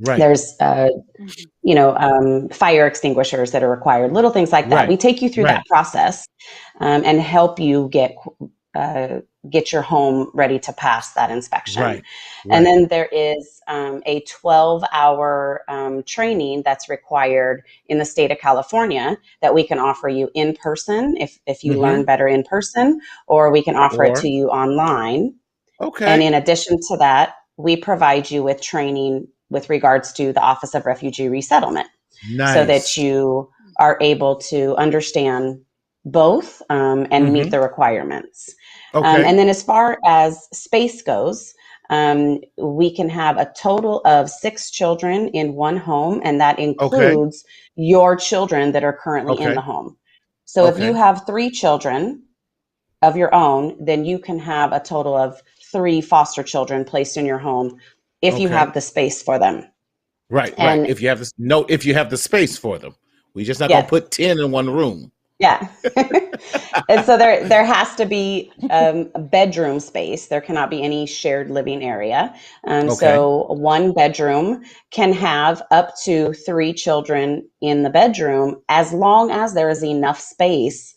Right. There's Mhm. fire extinguishers that are required, little things like that. Right. We take you through that Right. process and help you uh, get your home ready to pass that inspection. Right. And Right. then there is a 12-hour training that's required in the state of California that we can offer you in person if you Hmm. learn better in person, or we can offer it Or to you online. And okay. in addition to that, we provide you with training with regards to the Office of Refugee Resettlement so that Nice. you are able to understand both and meet Hmm. the requirements. Okay. And then, as far as space goes, we can have a total of 6 children in one home, and that Okay. includes your children that are currently in the Okay. home. So, if you Okay. have 3 children of your own, then you can have a total of 3 foster children placed in your home if you have Okay. the space for them. Right. Right. And If you have this, no, if you have the space for them, we just not gonna yes, put 10 in one room. yeah. And so there has to be a bedroom space. There cannot be any shared living area. Okay. So one bedroom can have up to 3 children in the bedroom as long as there is enough space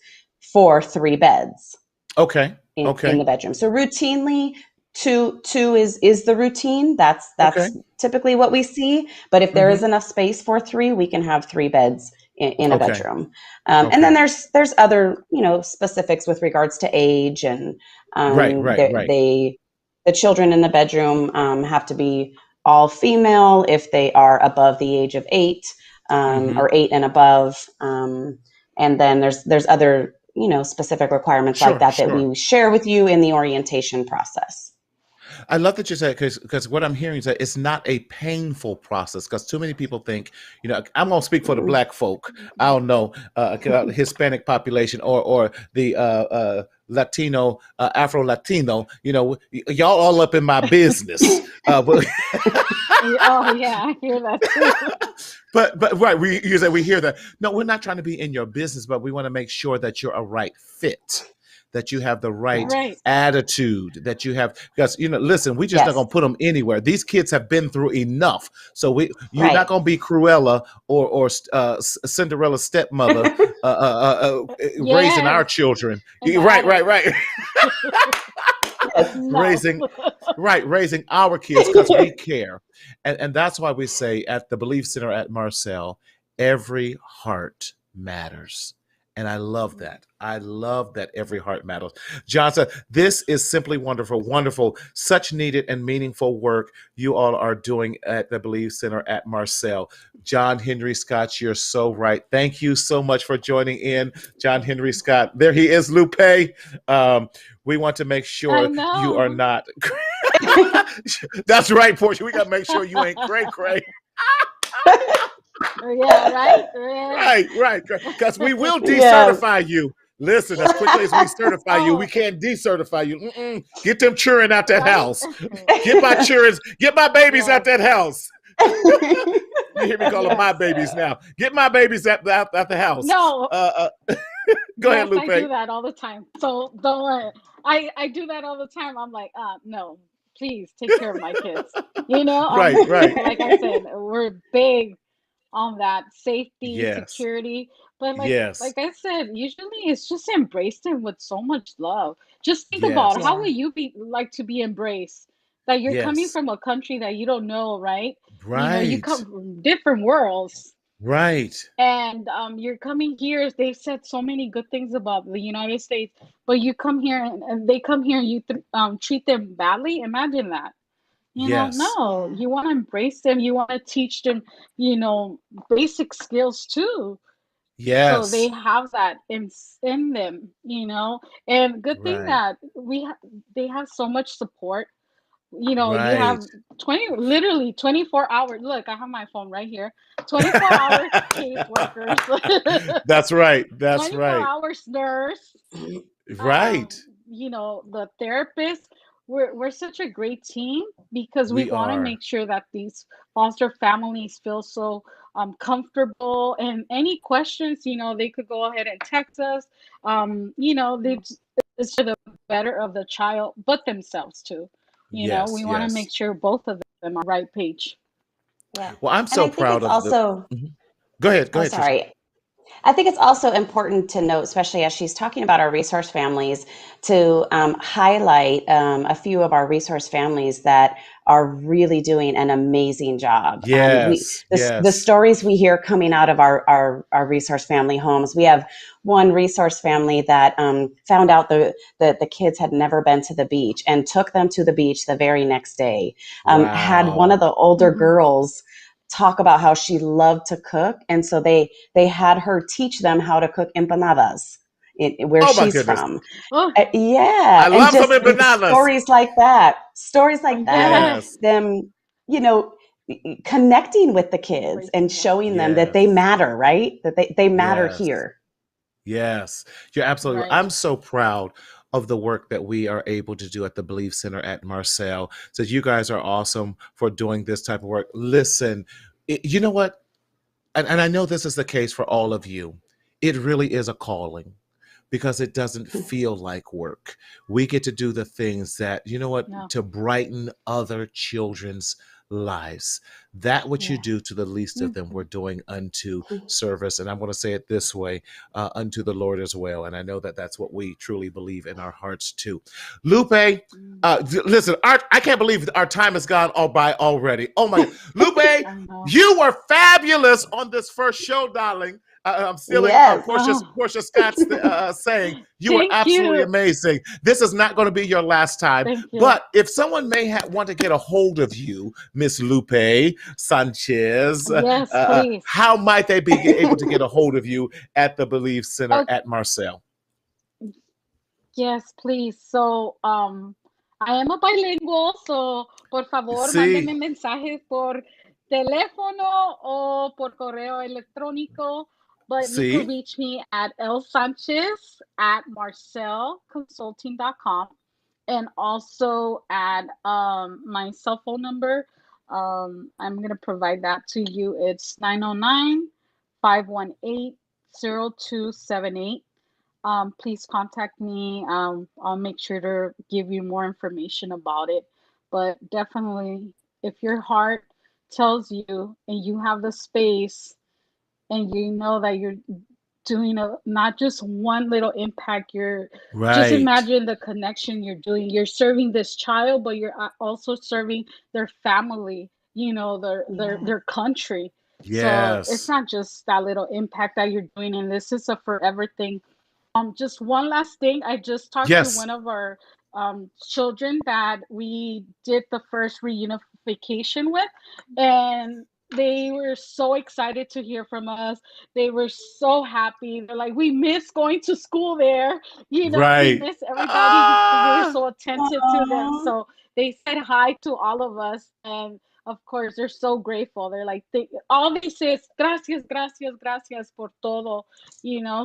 for 3 beds Okay. in Okay. the bedroom. So routinely, two is the routine. Okay. That's typically what we see. But if there is Hmm. enough space for 3, we can have 3 beds in a Okay. bedroom. And then Okay. there's other specifics with regards to age and Right. Right. Right. the children in the bedroom have to be all female if they are above the age of 8 Hmm. or 8 and above. And then there's other specific requirements like Sure. that that Sure. we share with you in the orientation process. I love that you said because what I'm hearing is that it's not a painful process because too many people think, I'm going to speak for the Mm-mm. black folk. I don't know, Hispanic population or the Latino, Afro Latino. Y'all all up in my business. But Oh yeah, I hear that too. but right, we hear that. No, we're not trying to be in your business, but we want to make sure that you're a right fit, that you have the right Yes. Right. attitude, that you have because listen, we just not Yes. gonna put them anywhere. These kids have been through enough, so you're not Right. gonna be Cruella or Cinderella's stepmother raising our Yes. children. And Right, right, Adam. right. Yes. No. raising raising our kids because we care, and that's why we say at the Belief Center at Marcel, every heart matters. And I love that. I love that every heart matters. Johnson, this is simply wonderful, wonderful, such needed and meaningful work you all are doing at the Believe Center at Marcel. John Henry Scott, you're so right. Thank you so much for joining in, John Henry Scott. There he is, Lupe. Um, we want to make I sure you are know. not. That's right, Portia. We got to make sure you ain't cray cray. Yeah, right? Yeah. Right, right. Because we will Yes. decertify you. Listen, as quickly as we certify you, we Oh, can't decertify you. Get them children out that right? house. Get my children, get my babies out Yes. that house. You hear me call them my Yes. babies now. Get my babies out the house. No. Go ahead, Yes, I Lupe. do that all the time. So don't worry. I do that all the time. I'm like, no, please take care of my kids. Right, right. Like I said, we're big on that safety, Yes, security. But yes, like I said, usually it's just embrace them with so much love. Just think about yes, how would Yeah. you be like to be embraced? That you're coming yes. from a country that you don't know, right? You Right. come from different worlds. Right. And you're coming here. They've said so many good things about the United States, but you come here and they come here and you treat them badly. Imagine that. Yes. No, Yeah. you want to embrace them. You want to teach them, basic skills too. So they Yes. have that in them, and good thing Right. that they have so much support. You Right. have literally 24 hours. Look, I have my phone right here. 24 hours caseworkers, That's right. That's 24 right. hours nurse, Right. the therapist. We're such a great team because we We want to are. make sure that these foster families feel so comfortable. And any questions, they could go ahead and text us. They it's for the better of the child, but themselves too. Yes. We want to Yes. make sure both of them are on the right page. Yeah. Well, I'm And so I think proud it's of the. also, Mhm. Go ahead. Go oh, ahead, Trisha. sorry. I think it's also important to note, especially as she's talking about our resource families, to highlight a few of our resource families that are really doing an amazing job. Yes. The Yes. stories we hear coming out of our resource family homes. We have one resource family that found out that the kids had never been to the beach and took them to the beach the very next day. Had one of Wow. the older Hmm. girls talk about how she loved to cook, and so they had her teach them how to cook empanadas where Oh my she's goodness. from. Oh, Yeah, I and love some just empanadas. stories like that of yes. Yes. them, you know, connecting with the kids and Embracing them. showing them that they Yes. matter, right? That they matter Yes. here. Yes, you're absolutely right. Right. I'm so proud of the work that we are able to do at the Belief Center at Marcel. So you guys are awesome for doing this type of work. Listen, you know what? And I know this is the case for all of you. It really is a calling because it doesn't feel like work. We get to do the things that, you know what, No. to brighten other children's lives. That what you Yeah. do to the least of them, we're doing unto service. And I'm going to say it this way, unto the Lord as well. And I know that that's what we truly believe in our hearts too. Lupe, Mm, listen, I can't believe our time has gone all by already. Oh my God. Lupe, I know. you were fabulous on this first show, darling. I'm stealing Yes. Oh, Portia Scott's saying you were thank absolutely you. amazing. This is not going to be your last time. Thank you. But if someone may want to get a hold of you, Miss Lupe Sanchez, Yes, please. how might they be able to get a hold of you at the Believe Center Oh, at Marcel? yes, please. So, I am a bilingual, so por favor, See, mándenme mensajes por teléfono o por correo electrónico. But you could see, reach me at Sanchez at marcelconsulting.com, and also at my cell phone number. I'm gonna provide that to you. It's 909-518-0278. Please contact me. I'll make sure to give you more information about it. But definitely, if your heart tells you and you have the space and you know that you're doing not just one little impact, you're just right. imagine the connection you're doing. You're serving this child, but you're also serving their family, Yeah. their country. So it's Yes, not just that little impact that you're doing, and this is a forever thing. Just one last thing. I just talked to yes, one of our children that we did the first reunification with, and they were so excited to hear from us. They were so happy. They're like, we miss going to school there. We right. miss everybody because we were Ah, so attentive to them. Aw. So they said hi to all of us, and of course, they're so grateful. They're like, all they say is gracias, gracias, gracias por todo.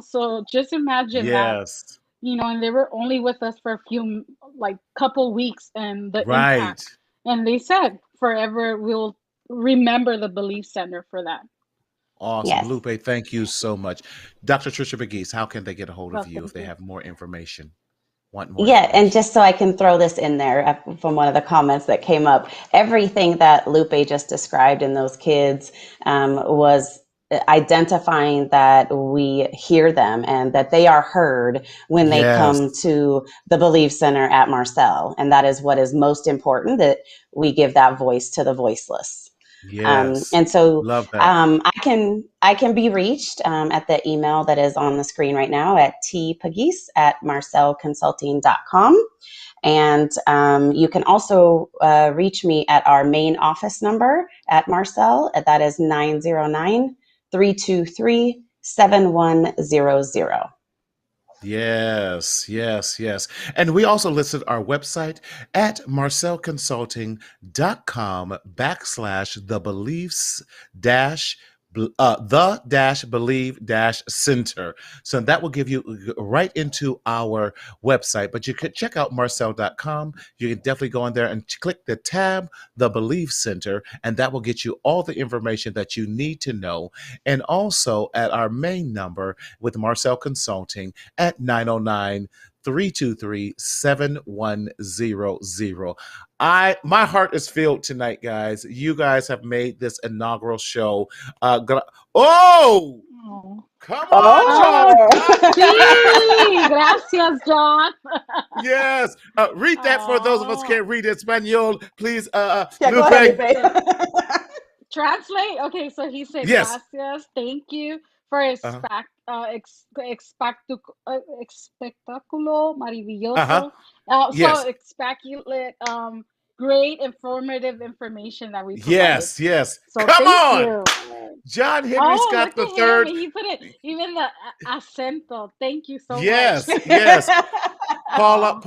So just imagine that, yes, and they were only with us for a few, like, couple weeks, and the right. impact. And they said forever we'll remember the Belief Center for that. Awesome. Yes. Lupe, thank you so much. Dr. Trisha Pageese, how can they get a hold of Well, you if thank they you. have more information, want more Yeah, and information? just so I can throw this in there from one of the comments that came up, everything that Lupe just described in those kids was identifying that we hear them and that they are heard when they Yes, come to the Believe Center at Marcel. And that is what is most important, that we give that voice to the voiceless. Yes. And so Love that. I can be reached at the email that is on the screen right now at tpageese@marcelconsulting.com. And you can also reach me at our main office number at Marcel. That is 909-323-7100. Yes, yes, yes. And we also listed our website at marcelconsulting.com/ the beliefs dash the dash believe dash center. So that will give you right into our website. But you could check out marcel.com. You can definitely go on there and click the tab, the Belief Center, and that will get you all the information that you need to know. And also at our main number with Marcel Consulting at 909-323-7100. My heart is filled tonight, guys. You guys have made this inaugural show. Oh, Oh. come on, John. Oh, God Sí, gracias, John. yes. Read that for those of us who Oh. can't read Espanol. Please, yeah, go ahead, Lupe. Lupe. Translate. Okay, so he said Yes. gracias, thank you for Uh-huh. espectáculo Uh-huh. maravilloso. So Yes. speculate, great informative information that we provided. Yes. Yes. So Come thank on. you. John Henry Oh, Scott look the at him. third. He put it even the acento. Thank you so much. Yes. Yes. Paula, Oh,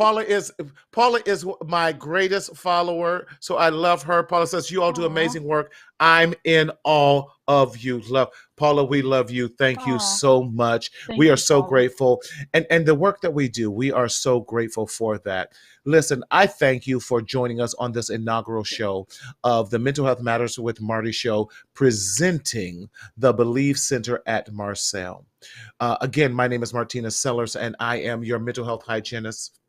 Paula is my greatest follower, so I love her. Paula says you all do oh, amazing work. I'm in awe of you. Love Paula, we love you. Thank you oh. so much. We Thank are you, so Paula. grateful, and the work that we do, we are so grateful for that. Listen, I thank you for joining us on this inaugural show of the Mental Health Matters with Marty show, presenting the Believe Center at Marcel. Again, my name is Martina Sellers, and I am your mental health hygienist.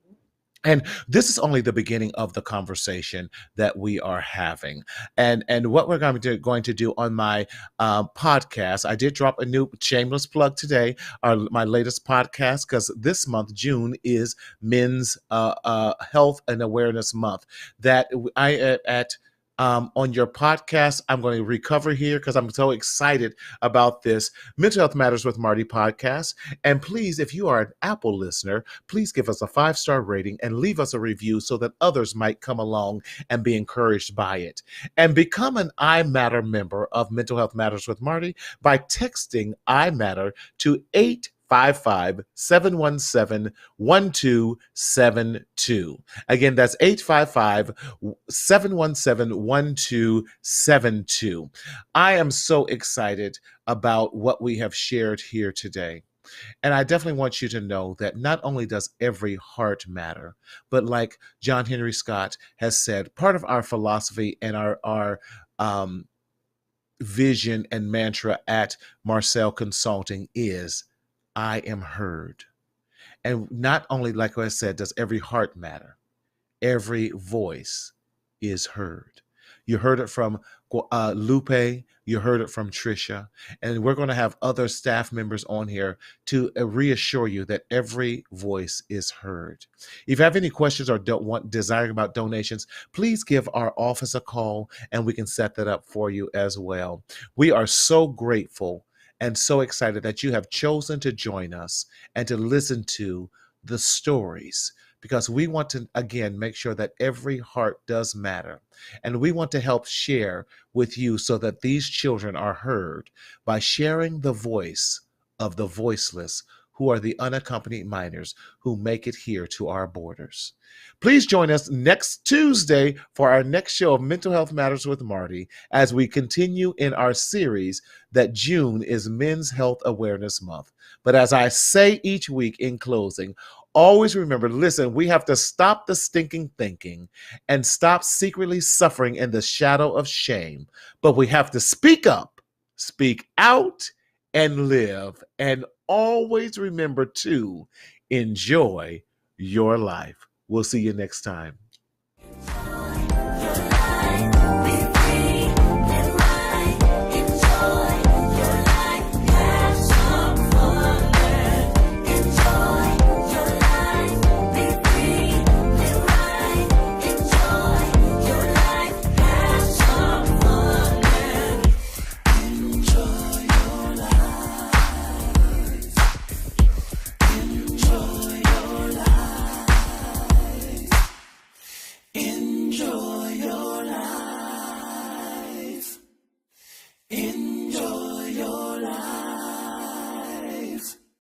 And this is only the beginning of the conversation that we are having. And what we're going to do on my podcast, I did drop a new shameless plug today, my latest podcast, because this month, June, is Men's Health and Awareness Month. That I at on your podcast, I'm going to recover here because I'm so excited about this Mental Health Matters with Marty podcast. And please, if you are an Apple listener, please give us a 5-star rating and leave us a review so that others might come along and be encouraged by it. And become an I Matter member of Mental Health Matters with Marty by texting I Matter to 855-717-1272. Again, that's 855-717-1272. I am so excited about what we have shared here today. And I definitely want you to know that not only does every heart matter, but like John Henry Scott has said, part of our philosophy and our vision and mantra at Marcel Consulting is I am heard. And not only, like I said, does every heart matter, every voice is heard. You heard it from Lupe, you heard it from Trisha, and we're going to have other staff members on here to reassure you that every voice is heard. If you have any questions or desiring about donations, please give our office a call and we can set that up for you as well. We are so grateful and so excited that you have chosen to join us and to listen to the stories, because we want to, again, make sure that every heart does matter. And we want to help share with you so that these children are heard by sharing the voice of the voiceless, who are the unaccompanied minors who make it here to our borders. Please join us next Tuesday for our next show of Mental Health Matters with Marty as we continue in our series that June is Men's Health Awareness Month. But as I say each week in closing, always remember, listen, we have to stop the stinking thinking and stop secretly suffering in the shadow of shame. But we have to speak up, speak out, and live. And always remember to enjoy your life. We'll see you next time.